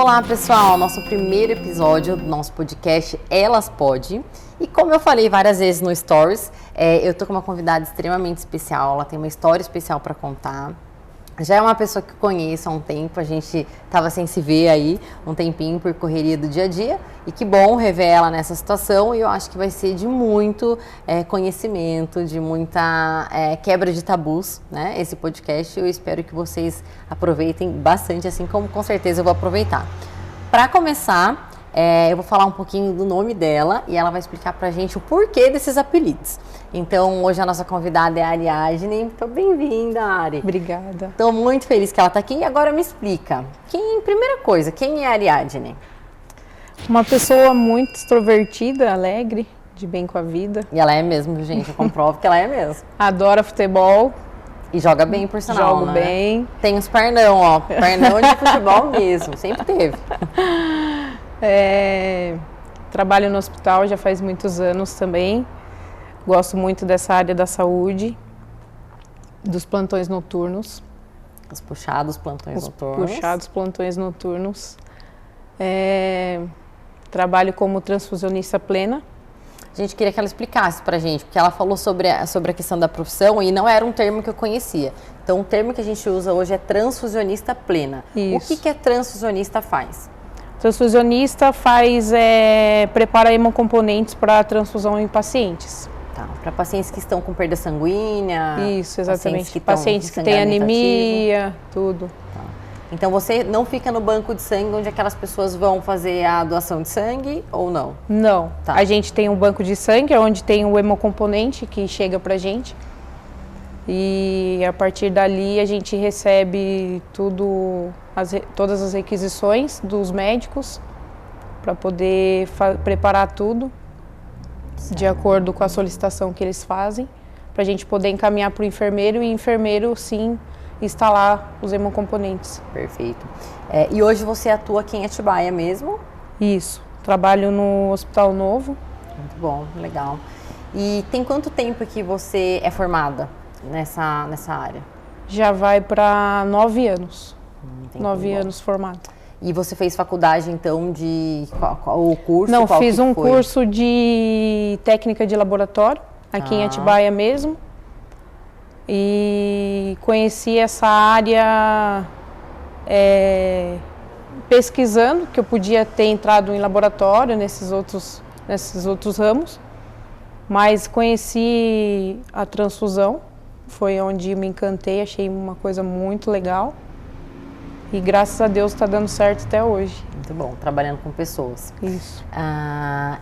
Olá pessoal, nosso primeiro episódio do nosso podcast Elas Pode. E como eu falei várias vezes no Stories, eu tô com uma convidada extremamente especial, ela tem uma história especial para contar. Já é uma pessoa que eu conheço há um tempo, a gente estava sem se ver aí um tempinho por correria do dia a dia. E que bom rever ela nessa situação, e eu acho que vai ser de muito conhecimento, de muita quebra de tabus, né? Esse podcast, eu espero que vocês aproveitem bastante, assim como com certeza eu vou aproveitar. Para começar, eu vou falar um pouquinho do nome dela e ela vai explicar pra gente o porquê desses apelidos. Então, hoje a nossa convidada é a Ariadne. Então, bem-vinda, Ari. Obrigada. Estou muito feliz que ela está aqui. E agora me explica, primeira coisa, quem é a Ariadne? Uma pessoa muito extrovertida, alegre, de bem com a vida. E ela é mesmo, gente, eu comprovo que ela é mesmo. Adora futebol. E joga bem, por sinal, Jogo bem. Tem uns pernão, ó, pernão de futebol mesmo, sempre teve. Trabalho no hospital já faz muitos anos também. Gosto muito dessa área da saúde, dos plantões noturnos. Os puxados plantões noturnos. Puxados plantões noturnos. Trabalho como transfusionista plena. A gente queria que ela explicasse pra gente, porque ela falou sobre a questão da profissão e não era um termo que eu conhecia. Então, o termo que a gente usa hoje é transfusionista plena. Isso. O que a transfusionista faz? Transfusionista prepara hemocomponentes para transfusão em pacientes. Tá, para pacientes que estão com perda sanguínea. Isso, exatamente. Pacientes que têm anemia, tudo. Tá. Então você não fica no banco de sangue onde aquelas pessoas vão fazer a doação de sangue ou não? Não. Tá. A gente tem um banco de sangue onde tem o hemocomponente que chega pra gente. E a partir dali a gente recebe todas as requisições dos médicos para poder preparar tudo. Certo. De acordo com a solicitação que eles fazem, para a gente poder encaminhar para o enfermeiro e o enfermeiro, sim, instalar os hemocomponentes. Perfeito. E hoje você atua aqui em Atibaia mesmo? Isso. Trabalho no Hospital Novo. Muito bom, legal. E tem quanto tempo que você é formada nessa área? Já vai para 9 anos. 9 anos formada. E você fez faculdade, então, o curso? Não, fiz um curso de técnica de laboratório, aqui em Atibaia mesmo. E conheci essa área pesquisando, que eu podia ter entrado em laboratório nesses outros ramos. Mas conheci a transfusão, foi onde me encantei, achei uma coisa muito legal. E graças a Deus está dando certo até hoje. Muito bom, trabalhando com pessoas. Isso.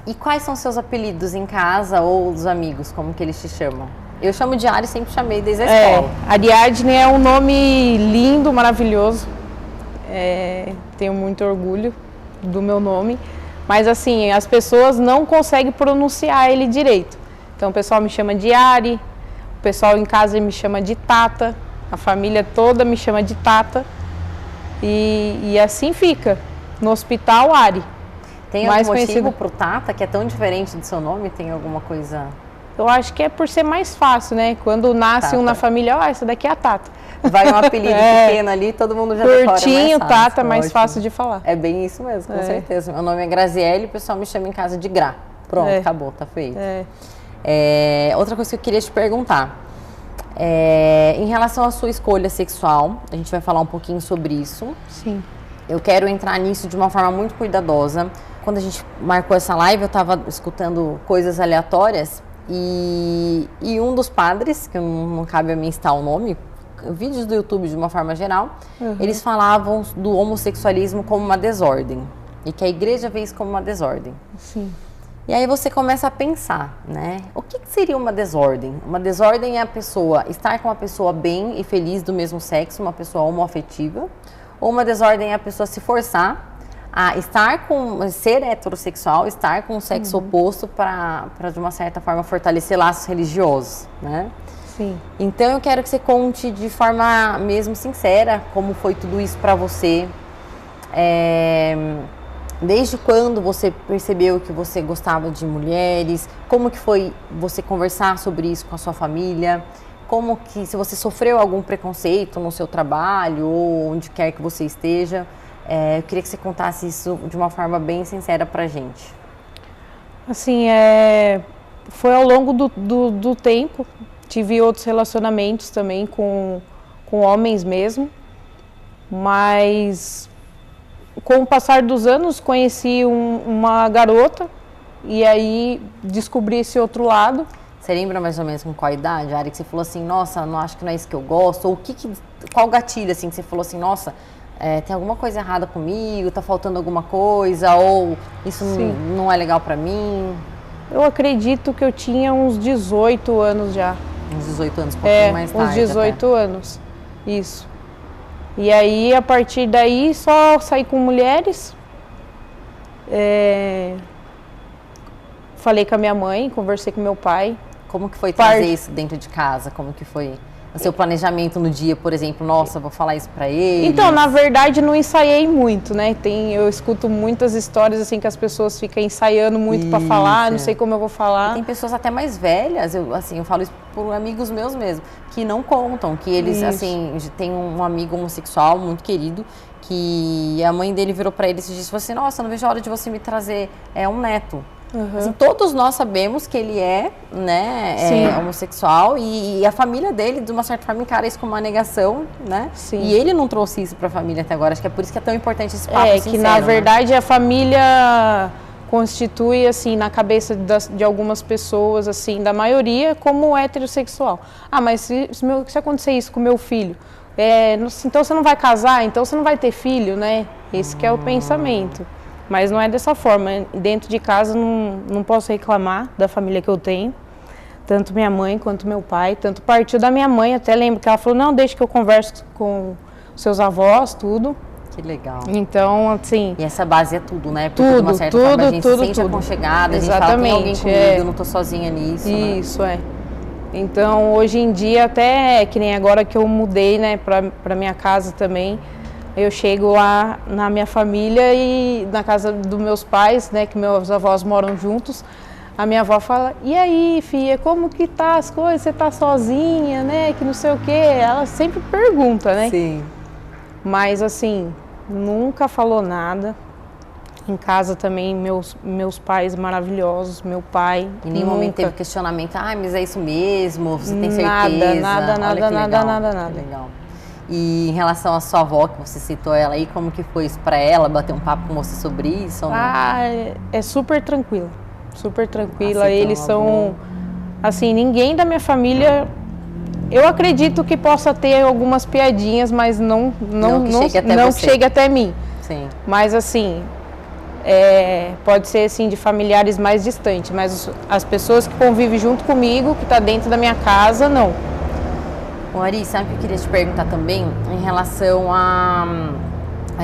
E quais são seus apelidos em casa ou dos amigos, como que eles te chamam? Eu chamo de Ari, sempre chamei desde a escola. Ariadne é um nome lindo, maravilhoso. Tenho muito orgulho do meu nome. Mas assim, as pessoas não conseguem pronunciar ele direito. Então o pessoal me chama de Ari, o pessoal em casa me chama de Tata, a família toda me chama de Tata. E assim fica. No hospital, Ari. Tem algum motivo pro Tata, que é tão diferente do seu nome? Tem alguma coisa? Eu acho que é por ser mais fácil, né? Quando nasce um na família, essa daqui é a Tata. Vai um apelido pequeno ali, todo mundo já decora. Curtinho, Tata, mais fácil de falar. É bem isso mesmo, com certeza. Meu nome é Graziele, o pessoal me chama em casa de Gra. Pronto, acabou, tá feito. Outra coisa que eu queria te perguntar. Em relação à sua escolha sexual, a gente vai falar um pouquinho sobre isso. Sim. Eu quero entrar nisso de uma forma muito cuidadosa. Quando a gente marcou essa live, eu estava escutando coisas aleatórias e um dos padres, que não cabe a mim citar o nome, vídeos do YouTube de uma forma geral, eles falavam do homossexualismo como uma desordem e que a igreja vê isso como uma desordem. Sim. E aí você começa a pensar, né? O que seria uma desordem? Uma desordem é a pessoa estar com uma pessoa bem e feliz do mesmo sexo, uma pessoa homoafetiva. Ou uma desordem é a pessoa se forçar a ser heterossexual, estar com o sexo oposto para, de uma certa forma, fortalecer laços religiosos, né? Sim. Então eu quero que você conte de forma mesmo sincera como foi tudo isso para você. Desde quando você percebeu que você gostava de mulheres? Como que foi você conversar sobre isso com a sua família? Como que, se você sofreu algum preconceito no seu trabalho ou onde quer que você esteja, Eu queria que você contasse isso de uma forma bem sincera pra gente. Assim, foi ao longo do tempo. Tive outros relacionamentos também com homens mesmo. Mas com o passar dos anos conheci uma garota e aí descobri esse outro lado. Você lembra mais ou menos com qual idade, Ari, que você falou assim, nossa, não acho que não é isso que eu gosto? Ou qual gatilho, assim, que você falou assim, nossa, tem alguma coisa errada comigo, tá faltando alguma coisa, ou isso não é legal pra mim? Eu acredito que eu tinha uns 18 anos já. Uns 18 anos, um pouquinho mais tarde. Uns 18 anos, isso. E aí, a partir daí, só saí com mulheres. Falei com a minha mãe, conversei com meu pai. Como que foi trazer isso dentro de casa? Como que foi o seu planejamento no dia, por exemplo? Nossa, vou falar isso pra ele. Então, na verdade, não ensaiei muito, né? Eu escuto muitas histórias assim que as pessoas ficam ensaiando muito para falar, não sei como eu vou falar. E tem pessoas até mais velhas, eu falo isso por amigos meus mesmo, que não contam, que eles, assim, tem um amigo homossexual muito querido, que a mãe dele virou pra ele e disse assim, nossa, não vejo a hora de você me trazer um neto. Assim, todos nós sabemos que ele é, né, homossexual e a família dele, de uma certa forma, encara isso como uma negação, né? Sim. E ele não trouxe isso para a família até agora. Acho que é por isso que é tão importante esse papo sincero, que na verdade a família constitui, assim, na cabeça de algumas pessoas, assim, da maioria, como heterossexual. Ah, mas se acontecer isso com meu filho, então você não vai casar, então você não vai ter filho, né? Esse que é o pensamento. Mas não é dessa forma. Dentro de casa não posso reclamar da família que eu tenho. Tanto minha mãe quanto meu pai. Tanto partiu da minha mãe, até lembro que ela falou, não, deixa que eu converso com seus avós, tudo. Que legal. Então, assim... E essa base é tudo, né? Porque de uma certa forma a gente se sente aconchegada, a gente fala, tem alguém comigo, eu não tô sozinha nisso. Isso, Então, hoje em dia, até que nem agora que eu mudei, né, pra minha casa também, eu chego lá na minha família e na casa dos meus pais, né, que meus avós moram juntos, a minha avó fala, e aí, filha, como que tá as coisas? Você tá sozinha, né, que não sei o quê? Ela sempre pergunta, né? Sim. Mas, assim, nunca falou nada. Em casa também, meus pais maravilhosos, meu pai. Em nenhum momento teve questionamento, mas é isso mesmo? Você tem certeza? Nada. Legal. E em relação à sua avó, que você citou ela aí, como que foi isso pra ela, bater um papo com você sobre isso? Ou não? É super tranquila. Super tranquila. Eles são, assim, ninguém da minha família... Eu acredito que possa ter algumas piadinhas, mas não chegue até mim. Sim. Mas, assim, pode ser, assim, de familiares mais distantes. Mas as pessoas que convivem junto comigo, que tá dentro da minha casa, não. Bom, Ari, sabe o que eu queria te perguntar também em relação à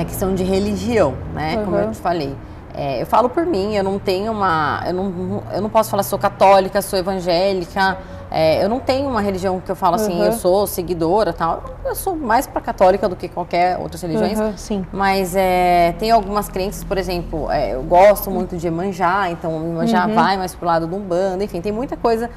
questão de religião, né? Como eu te falei. Eu falo por mim, eu não tenho eu não posso falar sou católica, sou evangélica, eu não tenho uma religião que eu falo assim, eu sou seguidora e tal. Eu sou mais para católica do que qualquer outras religiões. Sim. Mas tem algumas crenças, por exemplo, eu gosto muito de Iemanjá, então Iemanjá vai mais pro lado do Umbanda, enfim, tem muita coisa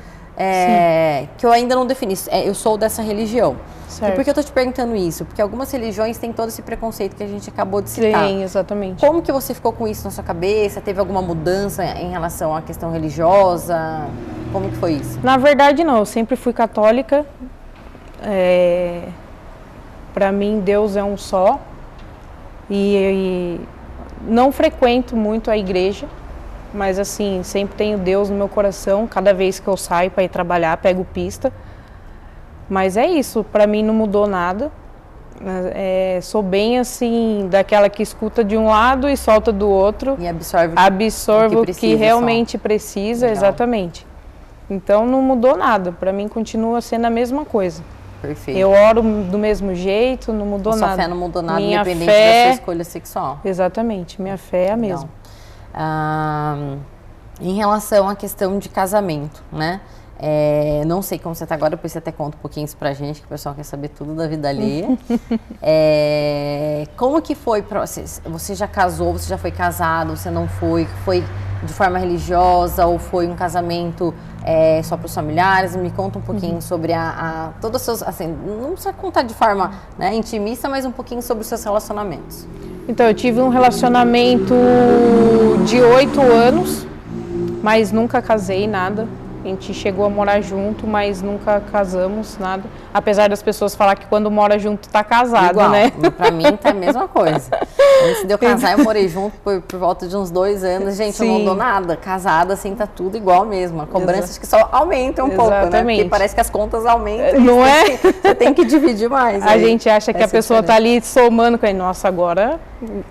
que eu ainda não defini. Eu sou dessa religião. Certo. E por que eu tô te perguntando isso? Porque algumas religiões têm todo esse preconceito que a gente acabou de citar. Sim, exatamente. Como que você ficou com isso na sua cabeça? Teve alguma mudança em relação à questão religiosa? Como que foi isso? Na verdade, não. Eu sempre fui católica. Para mim, Deus é um só. E não frequento muito a igreja. Mas, assim, sempre tenho Deus no meu coração. Cada vez que eu saio para ir trabalhar, pego pista. Mas é isso, para mim não mudou nada. Sou bem, assim, daquela que escuta de um lado e solta do outro. E absorve o que realmente precisa, Legal. Exatamente. Então não mudou nada, para mim continua sendo a mesma coisa. Perfeito. Eu oro do mesmo jeito, não mudou nada. Sua fé não mudou nada, minha independente fé, da sua escolha sexual. Exatamente, minha fé é a mesma. Em relação à questão de casamento, né? Não sei como você está agora, depois você até conta um pouquinho isso pra gente, que o pessoal quer saber tudo da vida alheia. Como que foi pra você? Você já casou, você já foi casado, você não foi? Foi de forma religiosa ou foi um casamento só para os familiares? Me conta um pouquinho sobre todos os seus, assim, não precisa contar de forma intimista, mas um pouquinho sobre os seus relacionamentos. Então, eu tive um relacionamento de 8 anos, mas nunca casei, nada. A gente chegou a morar junto, mas nunca casamos, nada. Apesar das pessoas falar que quando mora junto tá casado, Igual, né? Pra mim tá a mesma coisa. Antes de eu casar, eu morei junto por volta de uns 2 anos. Gente, Sim. eu não dou nada. Casada, assim, tá tudo igual mesmo. A cobrança acho que só aumenta um pouco, né? Exatamente. Porque parece que as contas aumentam. Não é? Você tem que dividir mais. A gente acha que a pessoa tá diferente. ali somando com ele. Nossa, agora...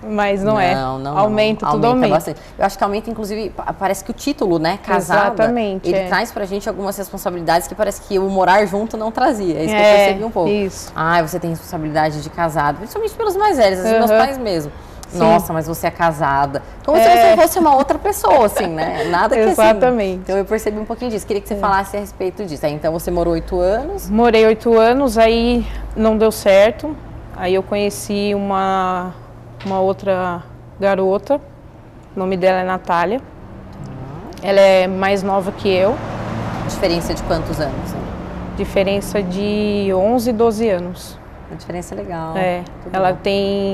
Mas não é. Aumenta, tudo aumenta. Bastante. Eu acho que aumenta, inclusive, parece que o título, né? Casada. Exatamente, ele traz pra gente algumas responsabilidades que parece que o morar junto não trazia. É isso que eu percebi um pouco. Isso. Ah, você tem responsabilidade de casado. Principalmente pelos mais velhos, assim, meus pais mesmo. Sim. Nossa, mas você é casada. Como se você fosse uma outra pessoa, assim, né? Nada que Exatamente. assim. Então eu percebi um pouquinho disso. Queria que você falasse a respeito disso. Aí, então você morou 8 anos. Morei 8 anos, aí não deu certo. Aí eu conheci uma outra garota. O nome dela é Natália. Ela é mais nova que eu. Diferença de quantos anos? Diferença de 11, 12 anos. Uma diferença legal. É,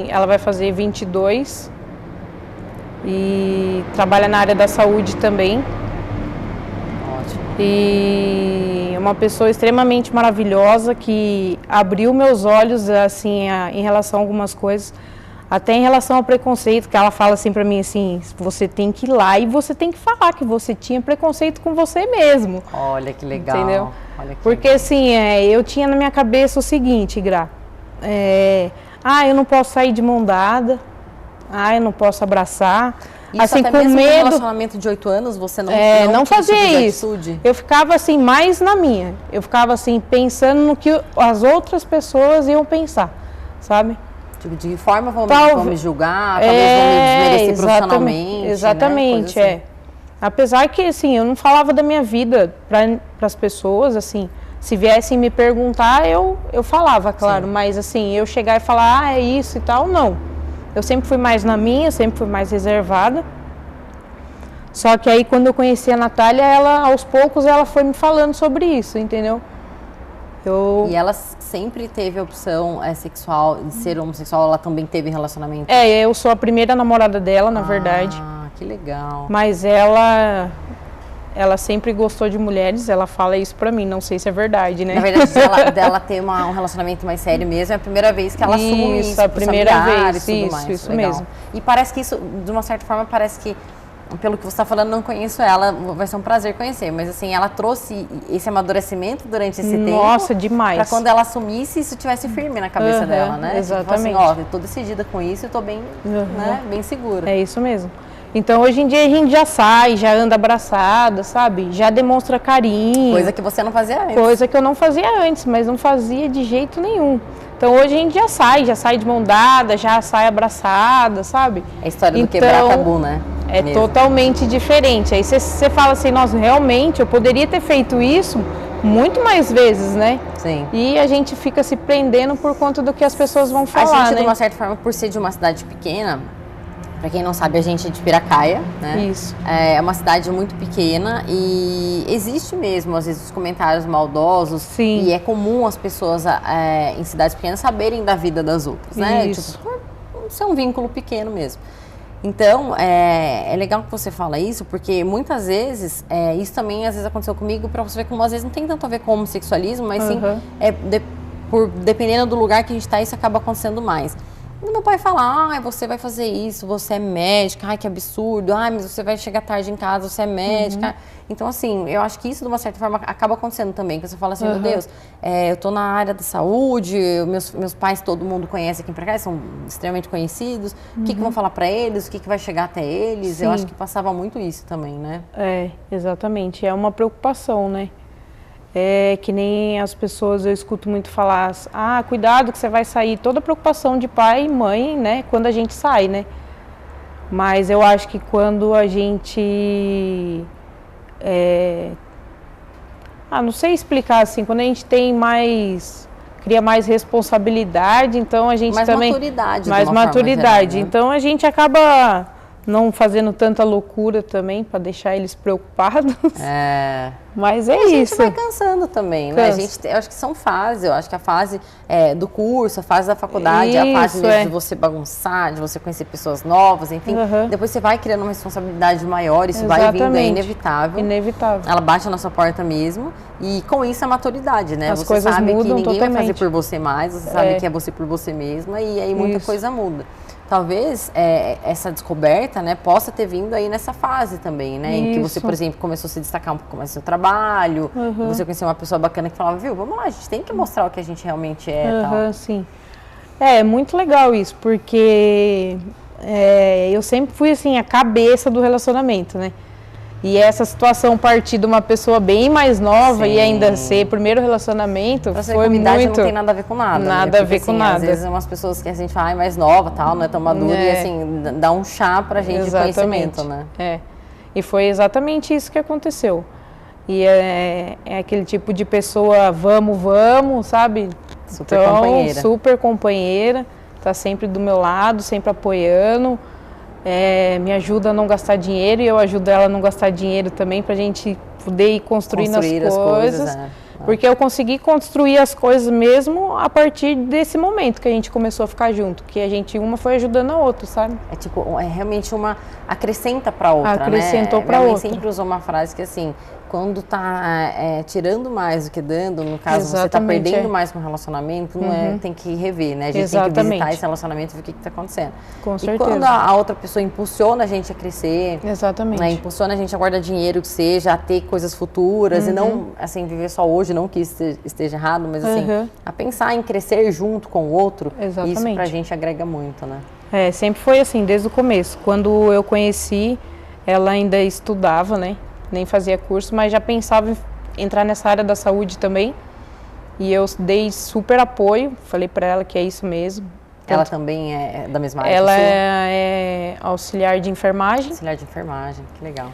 ela vai fazer 22 e trabalha na área da saúde também. Ótimo. E é uma pessoa extremamente maravilhosa que abriu meus olhos assim em relação a algumas coisas, até em relação ao preconceito, que ela fala assim pra mim assim, você tem que ir lá e você tem que falar que você tinha preconceito com você mesmo. Olha que legal. Entendeu? Olha que Porque legal. assim, eu tinha na minha cabeça o seguinte, Gra, eu não posso sair de mão dada, eu não posso abraçar. Isso assim, até com mesmo medo. No relacionamento de 8 anos, você não Não tinha esse tipo fazia de isso. atitude? Eu ficava assim, mais na minha. Eu ficava assim, pensando no que as outras pessoas iam pensar, sabe? Tipo, de que forma vão me julgar, talvez vão me desmerecer profissionalmente. Exatamente, né? Coisa assim. Apesar que, assim, eu não falava da minha vida para as pessoas, assim, se viessem me perguntar, eu falava, claro, mas assim, eu chegar e falar, é isso e tal, não. Eu sempre fui mais na minha, sempre fui mais reservada. Só que aí, quando eu conheci a Natália, ela, aos poucos, ela foi me falando sobre isso, entendeu? E ela sempre teve a opção sexual de ser homossexual, ela também teve relacionamento? Eu sou a primeira namorada dela, na verdade. Ah, que legal. Mas ela sempre gostou de mulheres, ela fala isso pra mim, não sei se é verdade, né? Na verdade, dela ter um relacionamento mais sério mesmo, é a primeira vez que ela assume isso. A primeira vez, isso legal. Mesmo. E parece que isso, de uma certa forma, parece que, pelo que você está falando, não conheço ela, vai ser um prazer conhecer, mas assim, ela trouxe esse amadurecimento durante esse tempo. Nossa, demais. Pra quando ela assumisse, isso tivesse firme na cabeça dela, né? Exatamente. Tipo assim, eu tô decidida com isso, eu tô bem, né, bem segura. É isso mesmo. Então, hoje em dia, a gente já sai, já anda abraçada, sabe? Já demonstra carinho. Coisa que você não fazia antes. Coisa que eu não fazia antes, mas não fazia de jeito nenhum. Então, hoje a gente já sai de mão dada, já sai abraçada, sabe? É a história do quebrar tabu, né? É mesmo. Totalmente diferente. Aí você fala assim, nossa, realmente, eu poderia ter feito isso muito mais vezes, né? Sim. E a gente fica se prendendo por conta do que as pessoas vão falar, A gente, né? de uma certa forma, por ser de uma cidade pequena, pra quem não sabe, a gente é de Piracaia, né? Isso. É uma cidade muito pequena e existe mesmo, às vezes, os comentários maldosos. Sim. E é comum as pessoas em cidades pequenas saberem da vida das outras, né? Isso. Tipo, por ser um vínculo pequeno mesmo. Então, é legal que você fala isso, porque muitas vezes, isso também às vezes aconteceu comigo, pra você ver como às vezes não tem tanto a ver com homossexualismo, mas sim, dependendo do lugar que a gente tá, isso acaba acontecendo mais. E meu pai fala, você vai fazer isso, você é médica, ai que absurdo, mas você vai chegar tarde em casa, você é médica. Então, assim, eu acho que isso, de uma certa forma, acaba acontecendo também, que você fala assim, meu Deus, eu tô na área da saúde, meus pais, todo mundo conhece aqui pra cá, são extremamente conhecidos, o que vão falar pra eles, o que vai chegar até eles, eu acho que passava muito isso também, né? Exatamente, é uma preocupação, né? É que nem as pessoas, eu escuto muito falar, cuidado que você vai sair, toda preocupação de pai e mãe, né, quando a gente sai, né? Mas eu acho que quando a gente, não sei explicar assim, quando a gente tem cria mais responsabilidade, então a gente mais também... maturidade, mais maturidade, geral, né? então a gente acaba não fazendo tanta loucura também, para deixar eles preocupados. Mas é isso. A gente vai cansando também, né? Eu acho que são fases, eu acho que a fase do curso, a fase da faculdade, a fase mesmo de você bagunçar, de você conhecer pessoas novas, enfim. Depois você vai criando uma responsabilidade maior, isso vai vindo, é inevitável. Inevitável. Ela bate a nossa porta mesmo, e com isso a maturidade, né? As você coisas sabe mudam que ninguém totalmente. vai fazer por você mais, você sabe que é você por você mesma, e aí muita coisa muda. Talvez essa descoberta, né, possa ter vindo aí nessa fase também, né? Em que você, por exemplo, começou a se destacar um pouco mais no seu trabalho, você conheceu uma pessoa bacana que falava, viu, vamos lá, a gente tem que mostrar o que a gente realmente é e tal. Sim. É muito legal isso, porque eu sempre fui, assim, a cabeça do relacionamento, né? E essa situação partir de uma pessoa bem mais nova e ainda ser primeiro relacionamento, foi muito... não tem nada a ver com nada, nada, né? a ver com nada. Às vezes umas pessoas que a gente fala, mais nova, tal, não é tão madura, e assim, dá um chá pra gente de conhecimento, né? E foi exatamente isso que aconteceu. E é aquele tipo de pessoa, vamos, sabe? Super companheira. Super companheira, tá sempre do meu lado, sempre apoiando. Me ajuda a não gastar dinheiro e eu ajudo ela a não gastar dinheiro também pra gente poder ir construindo as coisas. Porque eu consegui construir as coisas mesmo a partir desse momento que a gente começou a ficar junto, que uma foi ajudando a outra, sabe? Realmente uma acrescenta pra outra, Acrescentou né? pra Minha mãe outra. sempre usou uma frase que assim, quando tá tirando mais do que dando, no caso você tá Exatamente, perdendo mais com o relacionamento, tem que rever, né? A gente tem que visitar esse relacionamento e ver o que tá acontecendo. Com certeza. E quando a outra pessoa impulsiona a gente a crescer, exatamente, né? Impulsiona a gente a guardar dinheiro, que seja, a ter coisas futuras e não, assim, viver só hoje, não que isso esteja errado, mas assim, a pensar em crescer junto com o outro, isso pra gente agrega muito, né? Sempre foi assim, desde o começo. Quando eu conheci, ela ainda estudava, né? Nem fazia curso, mas já pensava em entrar nessa área da saúde também. E eu dei super apoio, falei pra ela que é isso mesmo. Ela também é da mesma área? Ela é auxiliar de enfermagem. Auxiliar de enfermagem, que legal.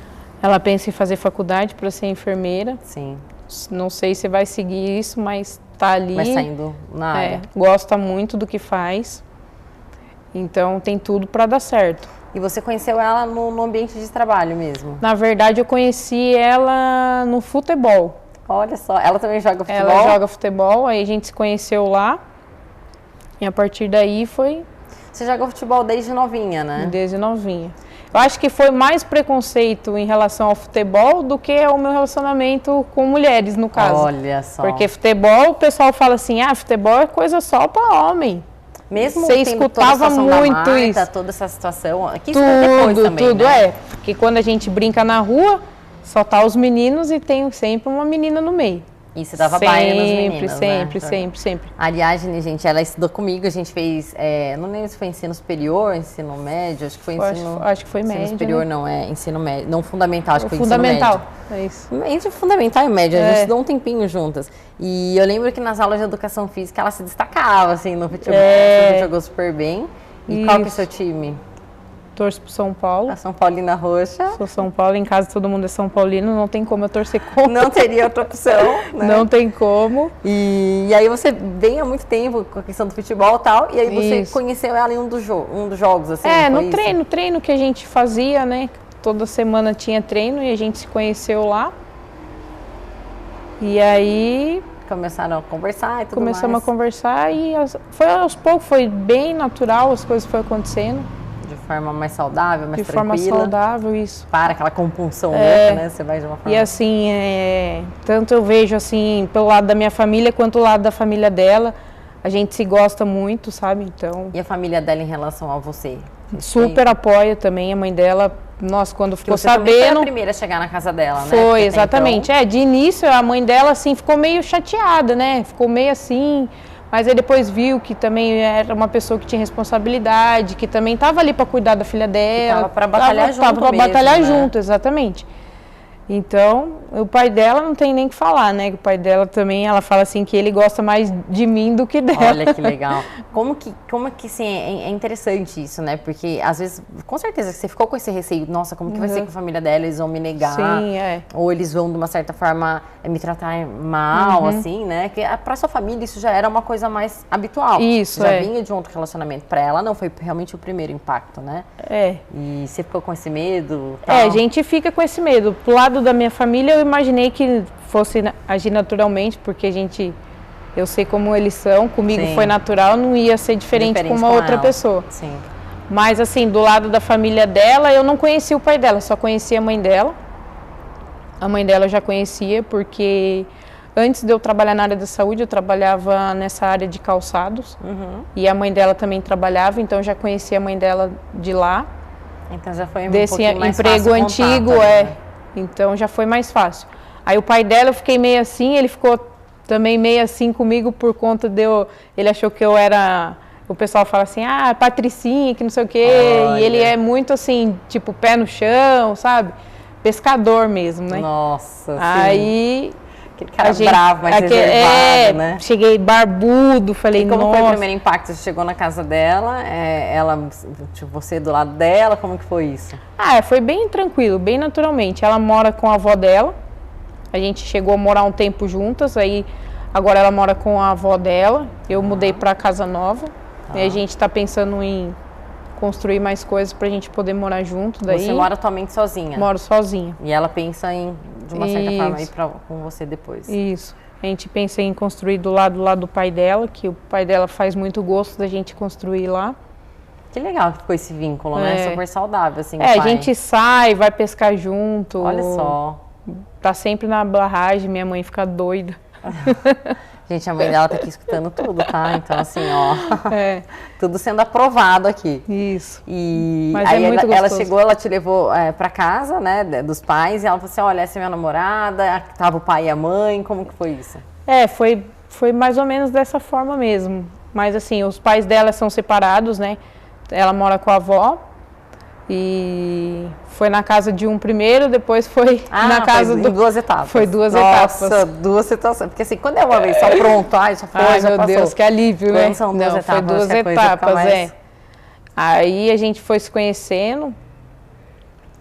Ela pensa em fazer faculdade para ser enfermeira. Sim. Não sei se vai seguir isso, mas tá ali. Mas saindo na área. Gosta muito do que faz. Então tem tudo para dar certo. E você conheceu ela no ambiente de trabalho mesmo? Na verdade, eu conheci ela no futebol. Olha só, ela também joga futebol? Ela joga futebol, aí a gente se conheceu lá. E a partir daí foi... Você joga futebol desde novinha, né? Desde novinha. Eu acho que foi mais preconceito em relação ao futebol do que ao meu relacionamento com mulheres, no caso. Olha só. Porque futebol, o pessoal fala assim, futebol é coisa só para homem. Mesmo você escutava muito Marta, isso. Toda essa situação. Aqui tudo também, tudo né? Porque quando a gente brinca na rua, só tá os meninos e tem sempre uma menina no meio. E você dava baile nas meninas, sempre. A Ariadne, gente, ela estudou comigo, a gente fez, não lembro se foi ensino superior, ensino médio, acho que foi acho que foi médio. Ensino superior, né? Não, ensino médio, não fundamental, acho que foi fundamental, ensino médio. É isso. Entre fundamental e médio, a gente estudou um tempinho juntas. E eu lembro que nas aulas de educação física ela se destacava, assim, no futebol, ela jogou super bem. E qual que é o seu time? Torço pro São Paulo. A São Paulina Roxa. Sou São Paulo, em casa todo mundo é São Paulino, não tem como eu torcer contra. Não teria outra opção, né? Não tem como. E aí você vem há muito tempo com a questão do futebol e tal, e aí você conheceu ela em um dos jogos, assim? No treino que a gente fazia, né? Toda semana tinha treino e a gente se conheceu lá. E aí... Começaram a conversar e tudo Começamos mais. a conversar e foi aos poucos, foi bem natural, as coisas foram acontecendo. De forma mais saudável, mais tranquila. De forma saudável, isso. Para aquela compulsão louca, né? Você vai de uma forma... E assim, tanto eu vejo assim, pelo lado da minha família, quanto do lado da família dela, a gente se gosta muito, sabe? Então... E a família dela em relação a você? Super apoia também, a mãe dela, nossa, quando ficou você sabendo... Você foi a primeira a chegar na casa dela, né? Foi, exatamente. Então... de início a mãe dela, assim, ficou meio chateada, né? Ficou meio assim... Mas aí depois viu que também era uma pessoa que tinha responsabilidade, que também estava ali para cuidar da filha dela. Estava para batalhar junto. Estava para batalhar junto, exatamente. Então, o pai dela não tem nem o que falar, né? O pai dela também, ela fala assim que ele gosta mais de mim do que dela. Olha que legal. Como que assim, é interessante isso, né? Porque às vezes, com certeza, você ficou com esse receio, nossa, como que vai ser com a família dela? Eles vão me negar. Sim, é. Ou eles vão, de uma certa forma, me tratar mal, assim, né? Que pra sua família isso já era uma coisa mais habitual. Isso, já vinha de um outro relacionamento. Pra ela não foi realmente o primeiro impacto, né? É. E você ficou com esse medo? Tal? É, a gente fica com esse medo. Pro lado da minha família, eu imaginei que fosse agir naturalmente, porque eu sei como eles são, comigo Sim. foi natural, não ia ser diferente com uma outra pessoa. Sim. Mas assim, do lado da família dela, eu não conhecia o pai dela, só conhecia a mãe dela. A mãe dela eu já conhecia, porque antes de eu trabalhar na área da saúde, eu trabalhava nessa área de calçados. E a mãe dela também trabalhava, então eu já conhecia a mãe dela de lá. Então já foi desse pouquinho mais emprego fácil antigo, contato, né? Então já foi mais fácil. Aí o pai dela, eu fiquei meio assim, ele ficou também meio assim comigo por conta ele achou que eu era, o pessoal fala assim, patricinha, que não sei o quê, e ele é muito assim, tipo, pé no chão, sabe? Pescador mesmo, né? Nossa, Aí... Aquele cara bravo, mas reservado, né? Cheguei barbudo, falei, nossa... Como foi o primeiro impacto? Você chegou na casa dela, você do lado dela, como que foi isso? Foi bem tranquilo, bem naturalmente. Ela mora com a avó dela, a gente chegou a morar um tempo juntas, aí agora ela mora com a avó dela, eu mudei para casa nova, e a gente está pensando em construir mais coisas pra gente poder morar junto. Daí, você mora atualmente sozinha? Moro sozinha. E ela pensa em, de uma certa forma, ir com você depois? Isso. A gente pensa em construir do lado do pai dela, que o pai dela faz muito gosto da gente construir lá. Que legal que ficou esse vínculo, né? Super saudável, assim, a gente sai, vai pescar junto. Olha só. Tá sempre na barragem, minha mãe fica doida. Gente, a mãe dela tá aqui escutando tudo, tá? Então, assim, ó, tudo sendo aprovado aqui. Isso. E mas aí muito ela chegou, ela te levou pra casa, né, dos pais, e ela falou assim, olha, essa é minha namorada, tava o pai e a mãe, como que foi isso? Foi mais ou menos dessa forma mesmo. Mas, assim, os pais dela são separados, né? Ela mora com a avó. E foi na casa de um primeiro, depois foi na casa em duas etapas. Foi duas etapas. Nossa, duas situações. Porque assim, quando é uma vez só pronto, já foi, já meu passou. Deus, que alívio, né? São duas etapas, foi duas etapas, Aí a gente foi se conhecendo.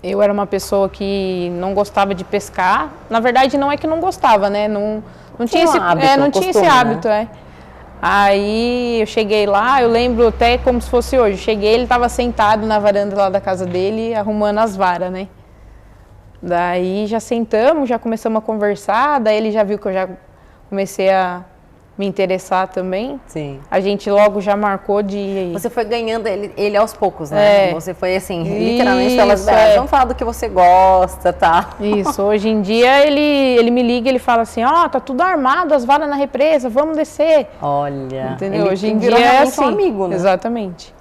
Eu era uma pessoa que não gostava de pescar. Na verdade, não é que não gostava, né? Não tinha esse hábito, não tinha esse hábito, Aí eu cheguei lá, eu lembro até como se fosse hoje. Cheguei, ele estava sentado na varanda lá da casa dele, arrumando as varas, né? Daí já sentamos, já começamos a conversar, daí ele já viu que eu já comecei a me interessar também. Sim. A gente logo já marcou de... Você foi ganhando ele aos poucos, né? Você foi assim, literalmente pelas vamos falar do que você gosta, tá? Isso, hoje em dia ele me liga, ele fala assim, tá tudo armado, as varas na represa, vamos descer. Olha, entendeu? Hoje em dia é assim, um amigo, né? Exatamente.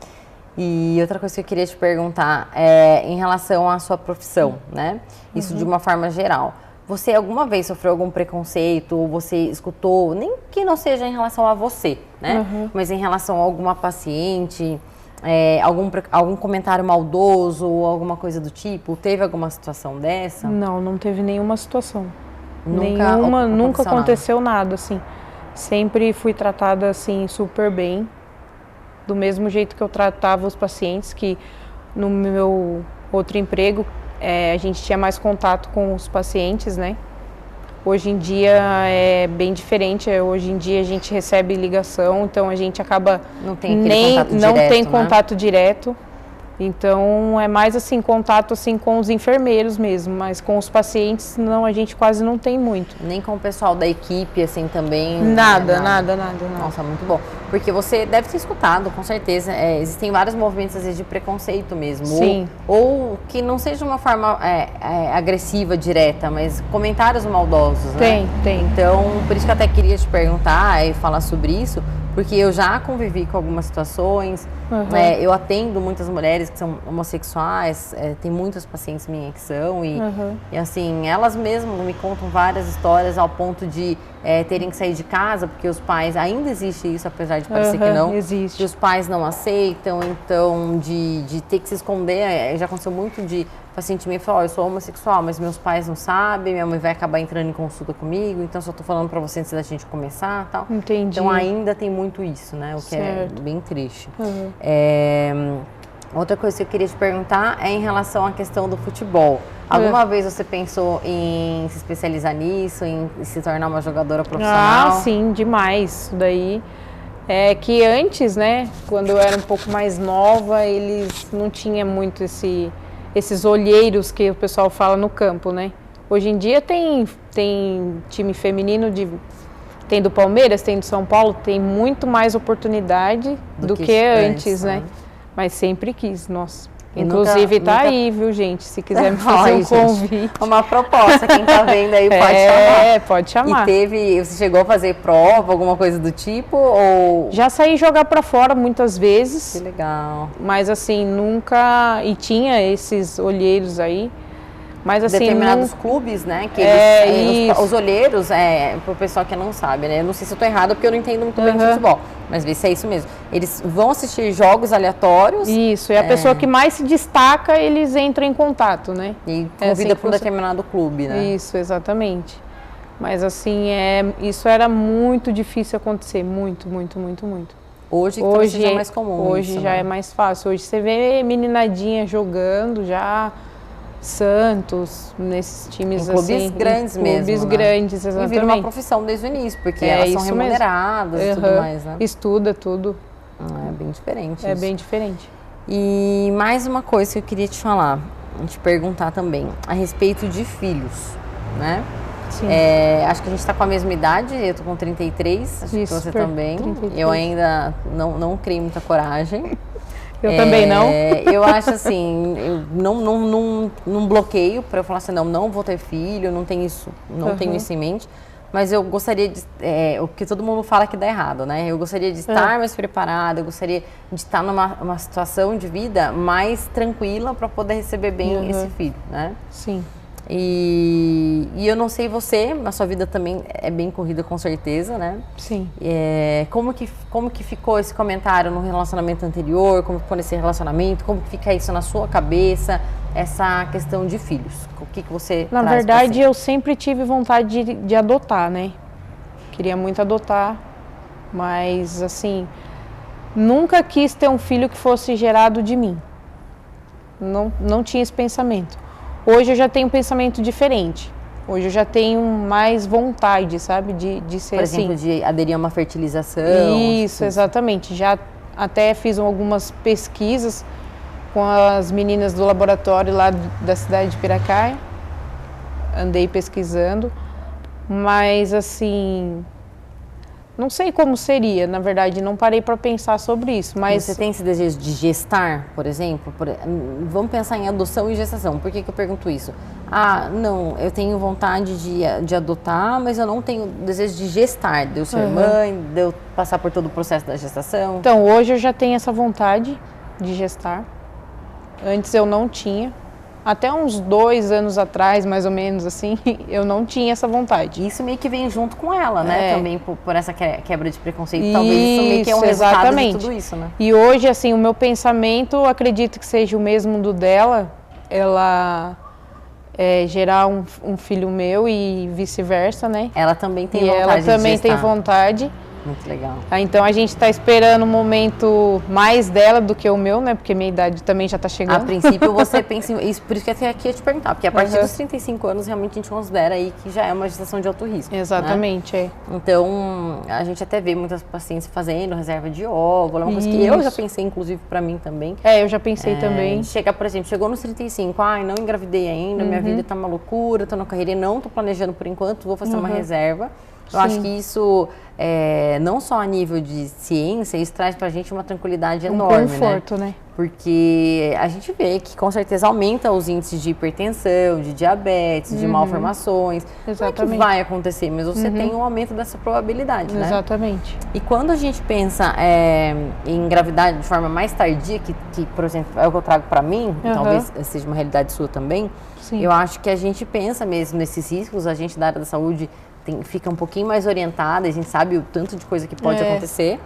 E outra coisa que eu queria te perguntar é em relação à sua profissão, né? Isso de uma forma geral. Você alguma vez sofreu algum preconceito, ou você escutou, nem que não seja em relação a você, né? Mas em relação a alguma paciente, algum comentário maldoso ou alguma coisa do tipo? Teve alguma situação dessa? Não teve nenhuma situação. Nunca aconteceu nada, assim. Sempre fui tratada, assim, super bem. Do mesmo jeito que eu tratava os pacientes, que no meu outro emprego, a gente tinha mais contato com os pacientes, né? Hoje em dia é bem diferente. Hoje em dia a gente recebe ligação, então a gente acaba não tem contato direto. Então é mais assim contato assim com os enfermeiros mesmo, mas com os pacientes não, a gente quase não tem muito. Nem com o pessoal da equipe assim também? Nada. Nossa, muito bom. Porque você deve ter escutado, com certeza, existem vários movimentos às vezes de preconceito mesmo. Sim. Ou que não seja uma forma agressiva, direta, mas comentários maldosos, né? Tem. Então, por isso que eu até queria te perguntar e falar sobre isso, porque eu já convivi com algumas situações, eu atendo muitas mulheres que são homossexuais, tem muitos pacientes minhas que são, e assim, elas mesmas me contam várias histórias ao ponto de terem que sair de casa, porque os pais, ainda existe isso, apesar de parecer que não, existe. Que os pais não aceitam, então de ter que se esconder, já aconteceu muito de paciente me fala, eu sou homossexual, mas meus pais não sabem, minha mãe vai acabar entrando em consulta comigo, então só tô falando pra você antes da gente começar e tal. Entendi. Então ainda tem muito isso, né? O que Certo. é bem triste. Uhum. Outra coisa que eu queria te perguntar é em relação à questão do futebol. Alguma vez você pensou em se especializar nisso, em se tornar uma jogadora profissional? Ah, sim, demais. Isso daí é que antes, né, quando eu era um pouco mais nova, eles não tinham muito esses olheiros que o pessoal fala no campo, né? Hoje em dia tem time feminino tem do Palmeiras, tem do São Paulo, tem muito mais oportunidade do que antes, né? Mas sempre quis, nossa. Inclusive tá aí, viu, gente? Se quiser me fazer um convite. Uma proposta, quem tá vendo aí pode chamar. É, pode chamar. E você chegou a fazer prova, alguma coisa do tipo? Ou... Já saí jogar pra fora muitas vezes. Que legal. Mas assim, nunca... E tinha esses olheiros aí. Mas assim... Determinados clubes, né? Que os olheiros, pro pessoal que não sabe, né? Eu não sei se eu tô errada, porque eu não entendo muito bem de futebol. Mas vê se é isso mesmo. Eles vão assistir jogos aleatórios. Isso, e a pessoa que mais se destaca, eles entram em contato, né? E convida para um determinado clube, né? Isso, exatamente. Mas assim, isso era muito difícil acontecer. Muito, muito, muito, muito. Hoje já é mais comum. Hoje isso, já né? é mais fácil. Hoje você vê meninadinha jogando já... Santos, nesses times em clubes assim, grandes mesmo, clubes né? grandes, exatamente. E vira uma profissão desde o início, porque elas são remuneradas e tudo mais, né? Estuda tudo. É bem diferente É isso. bem diferente. E mais uma coisa que eu queria te falar, te perguntar também, a respeito de filhos, né? Sim. Acho que a gente está com a mesma idade, eu tô com 33, acho que você também. 33. Eu ainda não criei muita coragem. Eu também não. Eu acho assim, eu não bloqueio para eu falar assim, não vou ter filho, não tenho isso em mente. Mas eu gostaria de, o que todo mundo fala que dá errado, né? Eu gostaria de estar mais preparada, eu gostaria de estar numa situação de vida mais tranquila para poder receber bem esse filho, né? Sim. E eu não sei você, a sua vida também é bem corrida com certeza, né? Sim. Como que ficou esse comentário no relacionamento anterior? Como ficou nesse relacionamento? Como que fica isso na sua cabeça? Essa questão de filhos. O que você Na traz verdade, eu sempre tive vontade de adotar, né? Queria muito adotar, mas assim, nunca quis ter um filho que fosse gerado de mim. Não tinha esse pensamento. Hoje eu já tenho um pensamento diferente. Hoje eu já tenho mais vontade, sabe, de ser assim. Por exemplo, de aderir a uma fertilização. Isso, exatamente. Já até fiz algumas pesquisas com as meninas do laboratório lá da cidade de Piracaia. Andei pesquisando, mas assim, não sei como seria, na verdade, não parei para pensar sobre isso, mas... Você tem esse desejo de gestar, por exemplo? Vamos pensar em adoção e gestação. Por que eu pergunto isso? Não, eu tenho vontade de adotar, mas eu não tenho desejo de gestar, de eu ser mãe, de eu passar por todo o processo da gestação. Então, hoje eu já tenho essa vontade de gestar. Antes eu não tinha. Até uns 2 anos atrás, mais ou menos, assim, eu não tinha essa vontade. Isso meio que vem junto com ela, né? Também por essa quebra de preconceito. Talvez isso meio que é um resultado de tudo isso, né? E hoje, assim, o meu pensamento, acredito que seja o mesmo do dela. Ela gerar um filho meu e vice-versa, né? Ela também tem vontade de gestar. E ela também tem vontade. Muito legal. Então a gente está esperando um momento mais dela do que o meu, né? Porque minha idade também já está chegando. A princípio você pensa isso, por isso que eu aqui ia te perguntar, porque a partir dos 35 anos realmente a gente considera aí que já é uma gestação de alto risco. Exatamente, né? Então a gente até vê muitas pacientes fazendo reserva de óvulo, uma coisa que eu já pensei inclusive para mim também. Eu já pensei também. Por exemplo, chegou nos 35, não engravidei ainda, minha vida tá uma loucura, tô na carreira, não tô planejando por enquanto, vou fazer uma reserva. Eu acho que isso, não só a nível de ciência, isso traz pra gente uma tranquilidade enorme, conforto, né? Porque a gente vê que com certeza aumenta os índices de hipertensão, de diabetes, de malformações. Exatamente. Não é que vai acontecer, mas você tem um aumento dessa probabilidade, né? Exatamente. E quando a gente pensa em gravidade de forma mais tardia, que por exemplo, é o que eu trago pra mim, talvez seja uma realidade sua também, eu acho que a gente pensa mesmo nesses riscos, a gente da área da saúde fica um pouquinho mais orientada, a gente sabe o tanto de coisa que pode acontecer.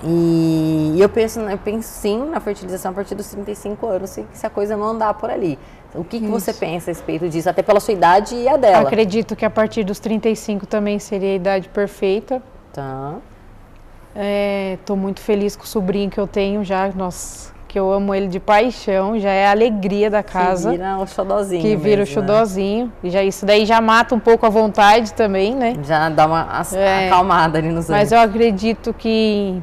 E eu penso sim na fertilização a partir dos 35 anos, se a coisa não andar por ali. O que você pensa a respeito disso, até pela sua idade e a dela? Acredito que a partir dos 35 também seria a idade perfeita. Tá. Tô muito feliz com o sobrinho que eu tenho já, nossa, que eu amo ele de paixão, já é a alegria da casa. Que vira o xodozinho. Que vira o xodozinho. Né? Já, isso daí já mata um pouco a vontade também, né? Já dá uma acalmada ali nos anos. Mas eu acredito que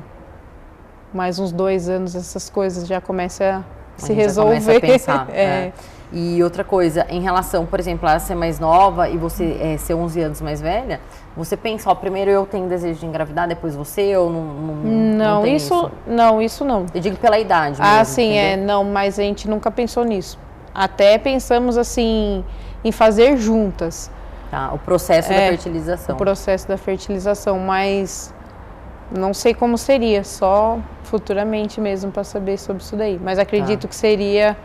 mais uns 2 anos essas coisas já começam a se resolver. Já começa a pensar. E outra coisa, em relação, por exemplo, a ela ser mais nova e você ser 11 anos mais velha, você pensa, ó, primeiro eu tenho desejo de engravidar, depois você, ou não tem isso? Não, isso não. Eu digo pela idade mesmo, sim, não, mas a gente nunca pensou nisso. Até pensamos, assim, em fazer juntas. Tá, o processo da fertilização. O processo da fertilização, mas não sei como seria, só futuramente mesmo para saber sobre isso daí. Mas acredito que seria...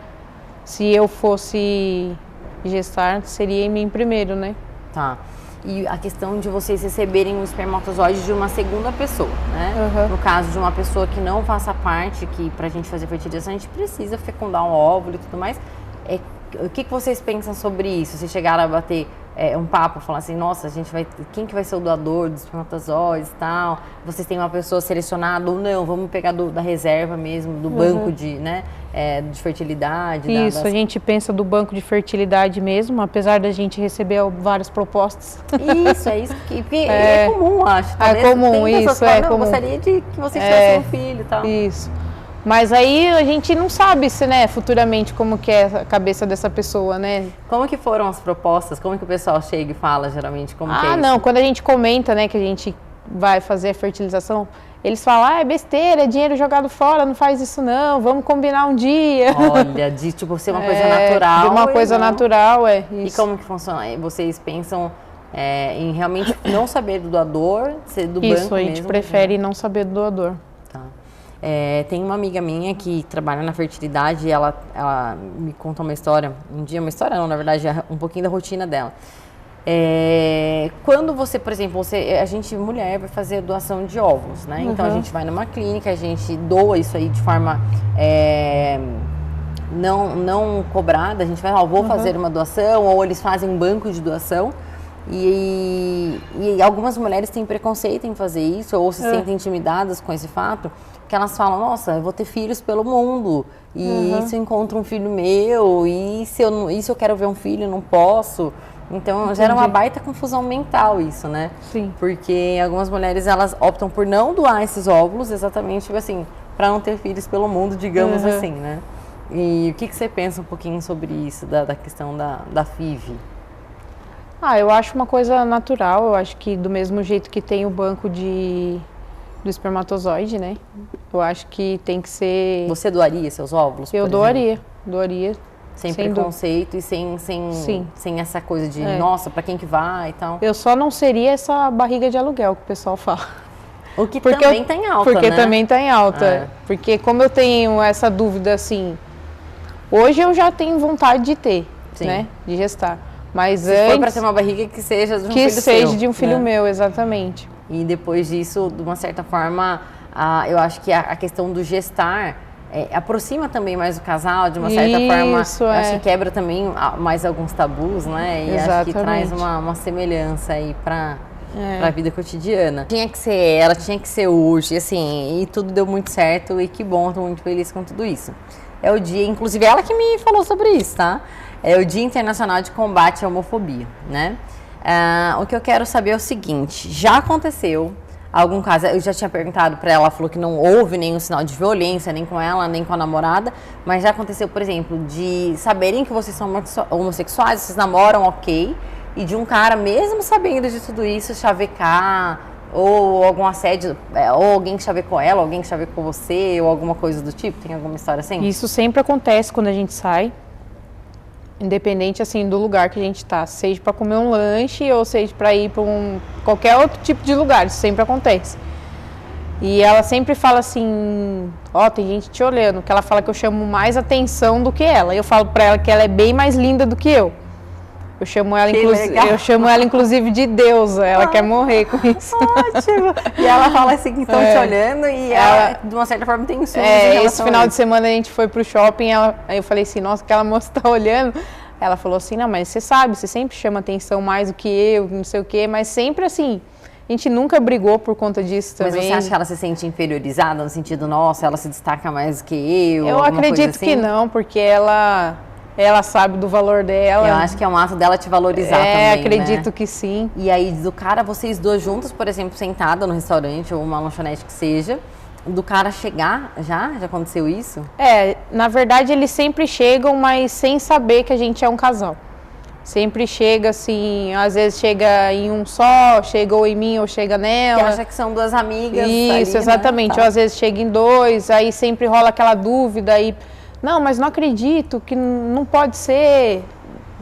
Se eu fosse gestar, seria em mim primeiro, né? Tá. E a questão de vocês receberem um espermatozoide de uma segunda pessoa, né? No caso de uma pessoa que não faça parte, que pra gente fazer fertilização, a gente precisa fecundar um óvulo e tudo mais. O que vocês pensam sobre isso? Vocês chegaram a bater um papo, falar assim, nossa, quem que vai ser o doador dos espermatozoides e tal? Vocês têm uma pessoa selecionada ou não? Vamos pegar da reserva mesmo, do banco de fertilidade? Isso, a gente pensa do banco de fertilidade mesmo, apesar da gente receber várias propostas. Isso, é isso que é comum, acho. Talvez é comum, isso, é comum. Eu gostaria de que vocês tivessem um filho e tal. Isso. Mas aí a gente não sabe se, né, futuramente como que é a cabeça dessa pessoa, né? Como que foram as propostas? Como que o pessoal chega e fala, geralmente? Como que é isso? Não, quando a gente comenta, né, que a gente vai fazer a fertilização, eles falam, é besteira, é dinheiro jogado fora, não faz isso não, vamos combinar um dia. Olha, de tipo ser uma coisa natural. De uma coisa natural, isso. E como que funciona? Vocês pensam em realmente não saber do doador, ser do banco mesmo? Isso, a gente prefere não saber do doador. Tá. Tem uma amiga minha que trabalha na fertilidade e ela me contou uma história, uma história não, na verdade, um pouquinho da rotina dela. Quando você, por exemplo, a gente, mulher, vai fazer doação de óvulos, né? Então a gente vai numa clínica, a gente doa isso aí de forma não cobrada, a gente vai, vou fazer uma doação, ou eles fazem um banco de doação. E algumas mulheres têm preconceito em fazer isso, ou se sentem intimidadas com esse fato, que elas falam, nossa, eu vou ter filhos pelo mundo, e se eu encontro um filho meu, e se eu quero ver um filho, não posso. Então, gera uma baita confusão mental isso, né? Sim. Porque algumas mulheres, elas optam por não doar esses óvulos, exatamente, assim, para não ter filhos pelo mundo, digamos assim, né? E o que você pensa um pouquinho sobre isso, da questão da FIV? Eu acho uma coisa natural, eu acho que do mesmo jeito que tem o banco do espermatozoide, né? Eu acho que tem que ser... Você doaria seus óvulos? Eu doaria. Sem preconceito e sem essa coisa de, nossa, pra quem que vai e tal. Eu só não seria essa barriga de aluguel que o pessoal fala. O que também tá em alta, Porque né? também tá em alta. Porque como eu tenho essa dúvida, assim, hoje eu já tenho vontade de ter, né? De gestar. Mas se for para ser uma barriga, que seja de um filho seu. Que seja de um filho meu, exatamente. E depois disso, de uma certa forma, eu acho que a questão do gestar aproxima também mais o casal, de uma certa forma. Eu acho que quebra também mais alguns tabus, né? E acho que traz uma semelhança aí para a vida cotidiana. Tinha que ser ela, tinha que ser hoje, assim, e tudo deu muito certo, e que bom, tô muito feliz com tudo isso. É o dia, inclusive ela que me falou sobre isso, tá? É o Dia Internacional de Combate à Homofobia, né? O que eu quero saber é o seguinte, já aconteceu algum caso, eu já tinha perguntado pra ela, falou que não houve nenhum sinal de violência, nem com ela, nem com a namorada, mas já aconteceu, por exemplo, de saberem que vocês são homossexuais, vocês namoram, ok, e de um cara, mesmo sabendo de tudo isso, chavecar, ou algum assédio, ou alguém que chavecou ela, alguém que chavecou você, ou alguma coisa do tipo, tem alguma história assim? Isso sempre acontece quando a gente sai. Independente, assim, do lugar que a gente tá, seja para comer um lanche ou seja para ir para qualquer outro tipo de lugar, isso sempre acontece. E ela sempre fala assim, tem gente te olhando, que ela fala que eu chamo mais atenção do que ela. E eu falo para ela que ela é bem mais linda do que eu. Eu chamo ela, legal. eu chamo ela inclusive de deusa, ela quer morrer com isso. Ótimo! E ela fala assim que estão te olhando e ela, de uma certa forma, tem ciúmes em relação esse final a de semana a gente foi pro shopping, aí eu falei assim, nossa, aquela moça tá olhando. Ela falou assim, não, mas você sabe, você sempre chama atenção mais do que eu, não sei o quê, mas sempre assim, a gente nunca brigou por conta disso também. Mas você acha que ela se sente inferiorizada no sentido, nossa, ela se destaca mais do que eu? Eu acredito assim? que não, porque ela sabe do valor dela. Eu acho que é um ato dela te valorizar também, acredito né? que sim. E aí, do cara, vocês dois juntos, por exemplo, sentada no restaurante ou uma lanchonete que seja, do cara chegar, já aconteceu isso? Na verdade eles sempre chegam, mas sem saber que a gente é um casal. Sempre chega assim, às vezes chega em um só, chega ou em mim ou chega nela. Que acha que são duas amigas. Isso, ali, exatamente. Né? Tá. Ou às vezes chega em dois, aí sempre rola aquela dúvida aí. Não, mas não acredito, que não pode ser.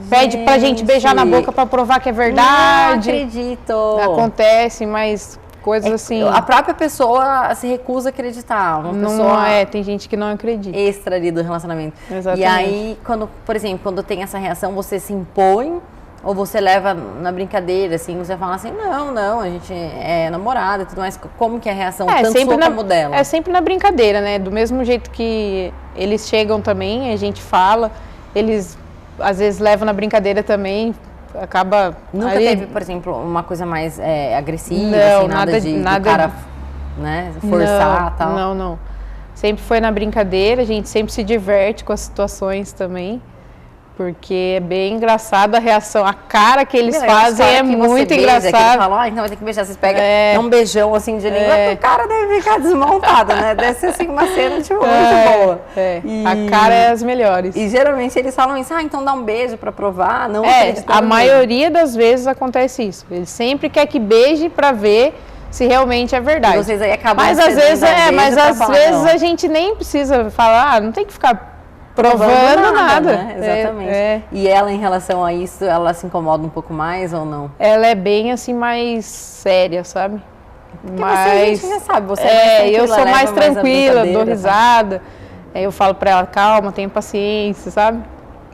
Pede pra gente beijar na boca pra provar que é verdade. Não acredito. Acontece, mas coisas assim. A própria pessoa se recusa a acreditar. Uma não pessoa tem gente que não acredita. Extra ali do relacionamento. Exatamente. E aí, quando, por exemplo, quando tem essa reação, você se impõe ou você leva na brincadeira, assim, você fala assim, não, a gente é namorada e tudo mais. Como que é a reação, tanto sempre sua como dela? É sempre na brincadeira, né? Do mesmo jeito que eles chegam também, a gente fala, eles às vezes levam na brincadeira também, acaba... Nunca ali... teve, por exemplo, uma coisa mais agressiva, não, assim, nada de do cara, né, forçar e tal? Não. Sempre foi na brincadeira, a gente sempre se diverte com as situações também. Porque é bem engraçado a reação, a cara que eles fazem é muito engraçado. Que eles falam, então vai ter que beijar, vocês pegam um beijão assim de língua, o cara deve ficar desmontado, né? Deve ser assim uma cena tipo, muito boa. A cara é as melhores. E geralmente eles falam isso, então dá um beijo pra provar, não a maioria das vezes acontece isso. Ele sempre quer que beije pra ver se realmente é verdade. E vocês aí acabam mas às vezes a gente nem precisa falar, não tem que ficar provando nada. Né? Exatamente. E ela, em relação a isso, ela se incomoda um pouco mais ou não? Ela é bem assim, mais séria, sabe? Porque você, a gente já sabe, você eu sou mais tranquila, dou risada. Aí eu falo pra ela, calma, tenha paciência, sabe?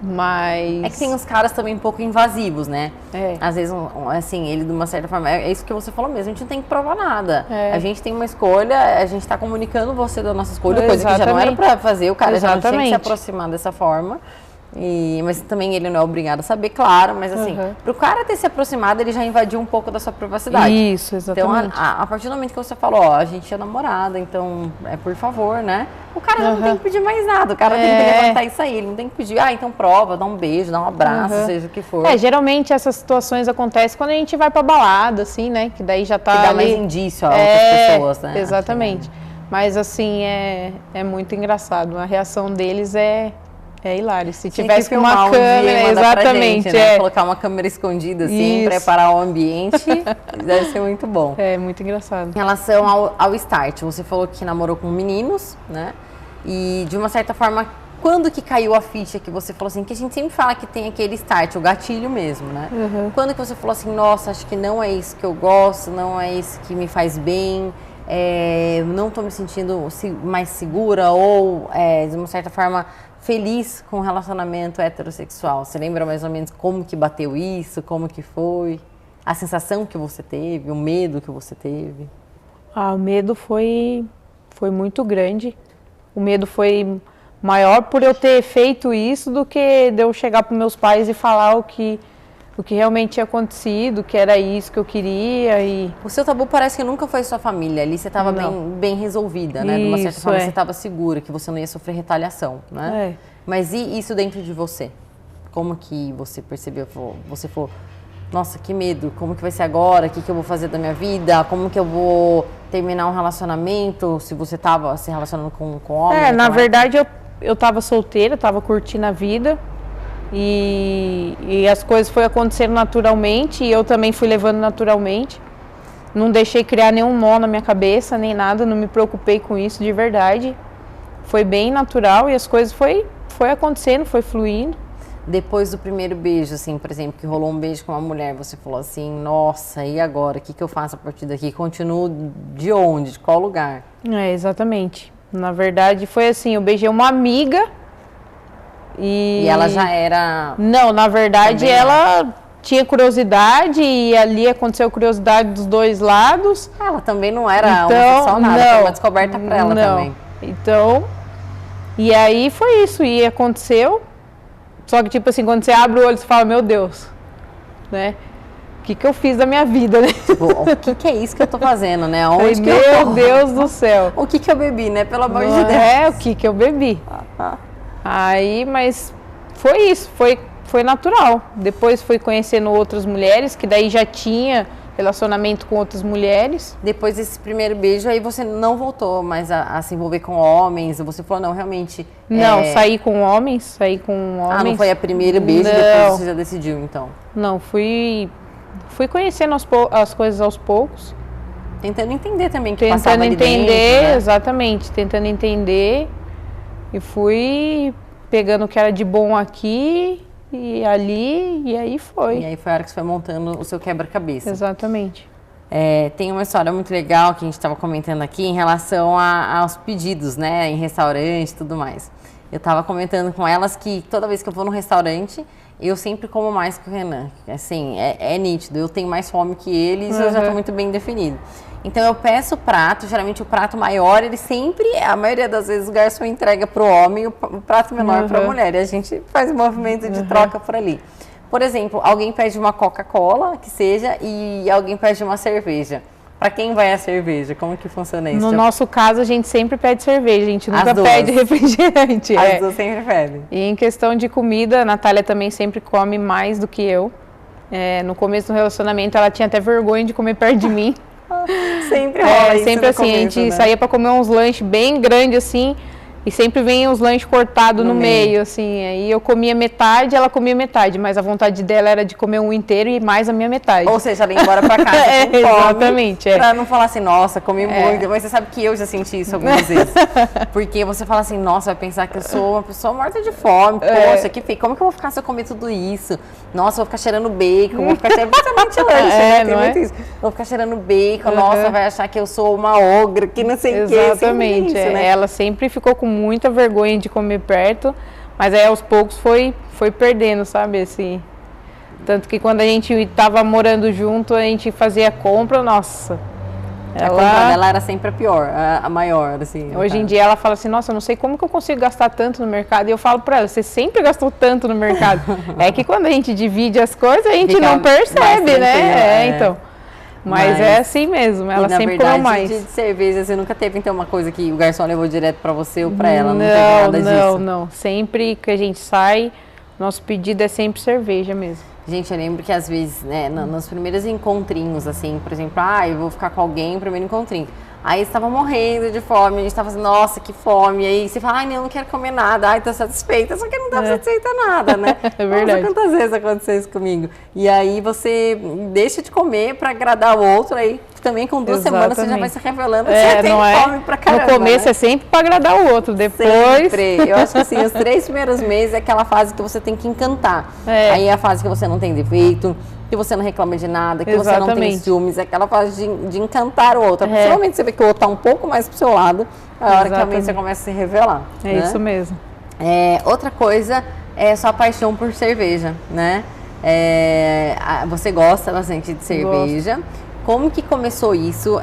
Mas... É que tem uns caras também um pouco invasivos, né? Às vezes, assim, ele de uma certa forma... É isso que você falou mesmo, a gente não tem que provar nada. A gente tem uma escolha, a gente tá comunicando você da nossa escolha, coisa que já não era pra fazer, o cara já não tinha que se aproximar dessa forma. Mas também ele não é obrigado a saber, claro, mas assim, pro cara ter se aproximado, ele já invadiu um pouco da sua privacidade. Isso, exatamente. Então, a partir do momento que você falou, ó, a gente é namorada, então, por favor, né? O cara não tem que pedir mais nada, o cara tem que levantar isso aí, ele não tem que pedir, então prova, dá um beijo, dá um abraço, seja o que for. Geralmente essas situações acontecem quando a gente vai pra balada, assim, né? Que daí já tá que dá ali... mais indício a outras pessoas, né? Exatamente. Mas assim, é muito engraçado, a reação deles é hilário. Se tivesse com uma câmera, exatamente. Gente, né? Colocar uma câmera escondida assim, preparar o ambiente, deve ser muito bom. É muito engraçado. Em relação ao start, você falou que namorou com meninos, né? E de uma certa forma, quando que caiu a ficha que você falou assim, que a gente sempre fala que tem aquele start, o gatilho mesmo, né? Quando que você falou assim, nossa, acho que não é isso que eu gosto, não é isso que me faz bem, não tô me sentindo mais segura ou, de uma certa forma, feliz com o relacionamento heterossexual? Você lembra mais ou menos como que bateu isso, como que foi? A sensação que você teve, o medo que você teve? O medo foi muito grande. O medo foi maior por eu ter feito isso do que de eu chegar para meus pais e falar o que realmente tinha acontecido, que era isso que eu queria. O seu tabu parece que nunca foi sua família. Ali você estava bem resolvida, né? De uma certa forma você estava segura, que você não ia sofrer retaliação, né? Mas e isso dentro de você? Como que você percebeu? Você falou, nossa, que medo, como que vai ser agora? O que eu vou fazer da minha vida? Como que eu vou terminar um relacionamento? Se você estava se relacionando com homem? Na verdade, eu estava solteira, estava curtindo a vida. E as coisas foram acontecendo naturalmente e eu também fui levando naturalmente. Não deixei criar nenhum nó na minha cabeça, nem nada, não me preocupei com isso de verdade. Foi bem natural e as coisas foi acontecendo, foi fluindo. Depois do primeiro beijo, assim, por exemplo, que rolou um beijo com uma mulher, você falou assim, nossa, e agora? O que eu faço a partir daqui? Continuo de onde? De qual lugar? Exatamente. Na verdade, foi assim, eu beijei uma amiga E ela já era... Não, na verdade, também ela tinha curiosidade e ali aconteceu curiosidade dos dois lados. Ela também não era Então, homossexual, nada. Foi não, uma descoberta pra ela não. também. Então, e aí foi isso, e aconteceu. Só que, tipo assim, quando você abre o olho, você fala, meu Deus, né? O que eu fiz da minha vida, né? Tipo, o que é isso que eu tô fazendo, né? Onde que Meu eu tô? Deus do céu. O que eu bebi, né? Pelo amor de Não Deus. é o que eu bebi. Aí, mas foi isso, foi natural. Depois fui conhecendo outras mulheres, que daí já tinha relacionamento com outras mulheres. Depois desse primeiro beijo, aí você não voltou mais a se envolver com homens? Você falou, não, realmente... Não, saí com homens. Ah, não foi a primeira beijo e depois você já decidiu, então? Não, fui conhecendo as coisas aos poucos. Tentando entender também o que Tentando passava ali entender, dentro, né? exatamente. Tentando entender. E fui pegando o que era de bom aqui e ali, e aí foi. E aí foi a hora que você foi montando o seu quebra-cabeça. Exatamente. Tem uma história muito legal que a gente estava comentando aqui em relação aos pedidos, né? Em restaurante e tudo mais. Eu estava comentando com elas que toda vez que eu vou num restaurante, eu sempre como mais que o Renan. Assim, é nítido. Eu tenho mais fome que ele, isso já está muito bem definido. Então eu peço o prato, geralmente o prato maior, ele sempre, a maioria das vezes o garçom entrega para o homem, o prato menor para a mulher. E a gente faz um movimento de troca por ali. Por exemplo, alguém pede uma Coca-Cola, que seja, e alguém pede uma cerveja. Para quem vai a cerveja? Como que funciona isso? No nosso caso, a gente sempre pede cerveja, a gente nunca As duas. pede refrigerante. As duas sempre pedem. E em questão de comida, a Natália também sempre come mais do que eu. No começo do relacionamento, ela tinha até vergonha de comer perto de mim. Sempre rola isso sempre no assim, começo, a gente né? saía para comer uns lanches bem grandes assim, e sempre vem os lanches cortados no meio, assim. Aí eu comia metade, ela comia metade, mas a vontade dela era de comer um inteiro e mais a minha metade. Ou seja, ela ia embora pra casa com fome, exatamente. Pra não falar assim, nossa, comi muito. Mas você sabe que eu já senti isso algumas vezes. Porque você fala assim, nossa, vai pensar que eu sou uma pessoa morta de fome. Poxa, que feio. Como que eu vou ficar se eu comer tudo isso? Nossa, vou ficar cheirando bacon, vou ficar cheirando principalmente lanche, né? Tem muito isso. Vou ficar cheirando bacon, nossa, vai achar que eu sou uma ogra, que não sei o quê. Exatamente. Isso, né? Ela sempre ficou com muita vergonha de comer perto, mas aí aos poucos foi perdendo, sabe, assim. Tanto que quando a gente tava morando junto, a gente fazia compra, nossa. A compra dela era sempre a pior, a maior, assim. Hoje em dia ela fala assim, nossa, eu não sei como que eu consigo gastar tanto no mercado. E eu falo pra ela, você sempre gastou tanto no mercado. É que quando a gente divide as coisas, a gente não percebe, né? Então. Mas é assim mesmo, ela sempre comeu mais. De cerveja, você nunca teve, então, uma coisa que o garçom levou direto pra você ou pra ela? Não teve nada disso? Não. Sempre que a gente sai, nosso pedido é sempre cerveja mesmo. Gente, eu lembro que às vezes, né, nos primeiros encontrinhos, assim, por exemplo, eu vou ficar com alguém no primeiro encontrinho. Aí você estava morrendo de fome, a gente estava assim, nossa, que fome. Aí você fala, não quero comer nada, tô satisfeita, só que não tá satisfeita nada, né? É verdade. Nossa, quantas vezes aconteceu isso comigo? E aí você deixa de comer para agradar o outro, aí também com 2 semanas você já vai se revelando que você tem fome pra caramba. No começo, né? É sempre para agradar o outro, depois... Sempre. Eu acho que assim, os 3 primeiros meses é aquela fase que você tem que encantar. Aí é a fase que você não tem defeito, que você não reclama de nada, que você não tem ciúmes, é aquela fase de encantar o outro. Principalmente você vê que o outro tá um pouco mais pro seu lado, é a hora que realmente você começa a se revelar. É isso mesmo. Outra coisa é sua paixão por cerveja, né? Você gosta bastante de cerveja. Gosto. Como que começou isso?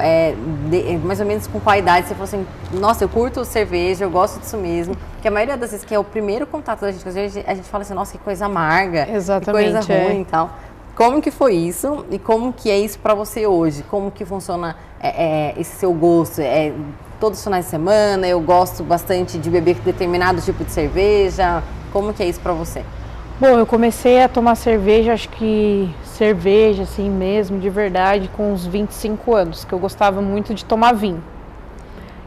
Mais ou menos com qual idade você falou assim, nossa, eu curto cerveja, eu gosto disso mesmo. Porque a maioria das vezes que é o primeiro contato da gente, às vezes a gente fala assim, nossa, que coisa amarga, exatamente, que coisa ruim e tal. Como que foi isso e como que é isso pra você hoje? Como que funciona esse seu gosto? Todos os finais de semana, eu gosto bastante de beber determinado tipo de cerveja. Como que é isso pra você? Bom, eu comecei a tomar cerveja, acho que cerveja assim mesmo, de verdade, com uns 25 anos, que eu gostava muito de tomar vinho.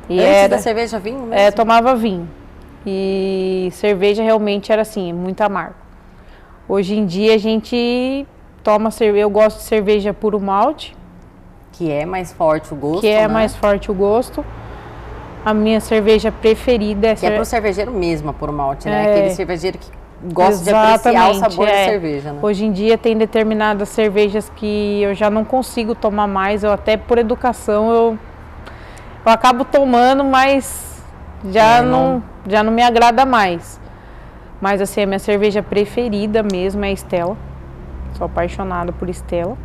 E antes da cerveja, vinho mesmo? Tomava vinho. E cerveja realmente era assim, muito amargo. Hoje em dia a gente toma cerveja, eu gosto de cerveja puro malte. Que é mais forte o gosto, mais forte o gosto. A minha cerveja preferida é... Que é pro cervejeiro mesmo, a puro malte, né? Aquele cervejeiro que gosta de apreciar o sabor da cerveja, né? Hoje em dia tem determinadas cervejas que eu já não consigo tomar mais, eu até por educação eu acabo tomando, mas já não me agrada mais. Mas assim, a minha cerveja preferida mesmo é a Stella. Sou apaixonada por Stella.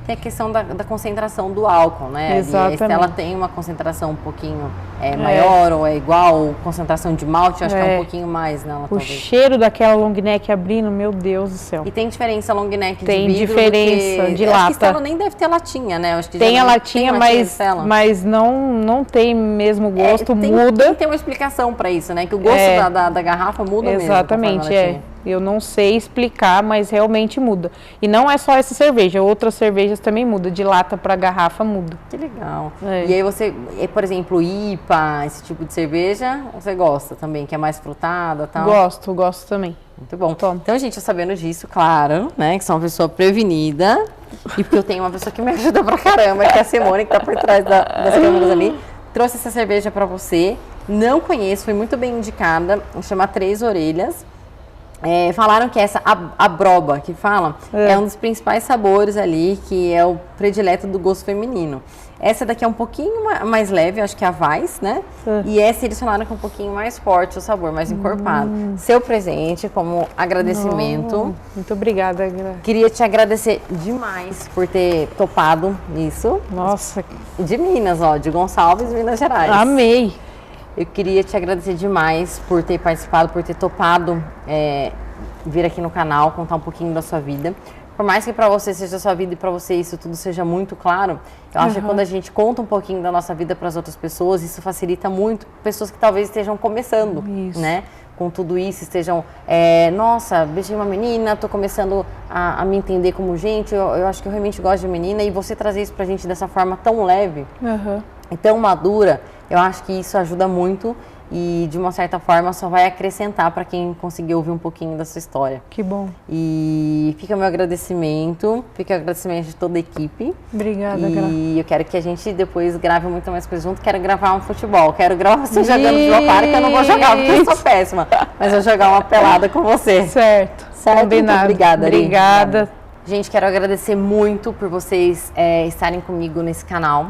Tem a questão da concentração do álcool, né? Exatamente. A Stella tem uma concentração um pouquinho maior ou é igual, concentração de malte, eu acho que é um pouquinho mais, né? O cheiro daquela long neck abrindo, meu Deus do céu. E tem diferença long neck tem de vidro diferença de lata. Acho que Stella nem deve ter latinha, né? Acho que tem a latinha, mas não tem mesmo gosto, muda. Tem uma explicação para isso, né? Que o gosto da garrafa muda mesmo. Exatamente, Eu não sei explicar, mas realmente muda. E não é só essa cerveja, outras cervejas também mudam. De lata para garrafa muda. Que legal. E aí você, por exemplo, IPA, esse tipo de cerveja, você gosta também, que é mais frutada e tal? Gosto também. Muito bom. Então, gente, eu sabendo disso, claro, né, que sou uma pessoa prevenida, e porque eu tenho uma pessoa que me ajuda pra caramba, que é a Simone, que tá por trás das câmeras ali, trouxe essa cerveja pra você. Não conheço, foi muito bem indicada, chama Três Orelhas. Falaram que essa, a broba que fala, é um dos principais sabores ali, que é o predileto do gosto feminino. Essa daqui é um pouquinho mais leve, acho que é a Weiss, né? E essa eles falaram que é um pouquinho mais forte o sabor, mais encorpado. Seu presente como agradecimento. Muito obrigada. Queria te agradecer demais por ter topado isso. Nossa. De Minas, de Gonçalves, Minas Gerais. Amei. Eu queria te agradecer demais por ter participado, por ter topado vir aqui no canal, contar um pouquinho da sua vida. Por mais que para você seja a sua vida e para você isso tudo seja muito claro, eu acho que quando a gente conta um pouquinho da nossa vida para as outras pessoas, isso facilita muito pessoas que talvez estejam começando, né? Com tudo isso, estejam, nossa, beijei uma menina, tô começando a me entender como gente, eu acho que eu realmente gosto de menina, e você trazer isso pra gente dessa forma tão leve e tão madura, eu acho que isso ajuda muito e, de uma certa forma, só vai acrescentar para quem conseguiu ouvir um pouquinho da sua história. Que bom. E fica o meu agradecimento, fica o agradecimento de toda a equipe. Obrigada, E eu quero que a gente depois grave muito mais coisas junto. Quero gravar um futebol, quero gravar você jogando futebol. Claro que eu não vou jogar porque eu sou péssima, mas eu vou jogar uma pelada com você. Certo. Combinado. Muito obrigada, Obrigada. Gente, quero agradecer muito por vocês estarem comigo nesse canal.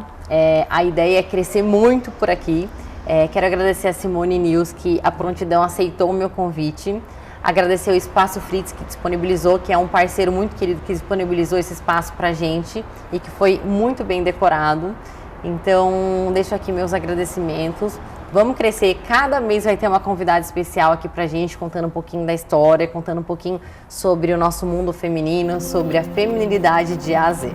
A ideia é crescer muito por aqui. Quero agradecer a Simone News, que a prontidão aceitou o meu convite. Agradecer o Espaço Fritz, que disponibilizou, que é um parceiro muito querido, que disponibilizou esse espaço pra gente e que foi muito bem decorado. Então, deixo aqui meus agradecimentos. Vamos crescer, cada mês vai ter uma convidada especial aqui pra gente, contando um pouquinho da história, contando um pouquinho sobre o nosso mundo feminino, sobre a feminilidade de A a Z.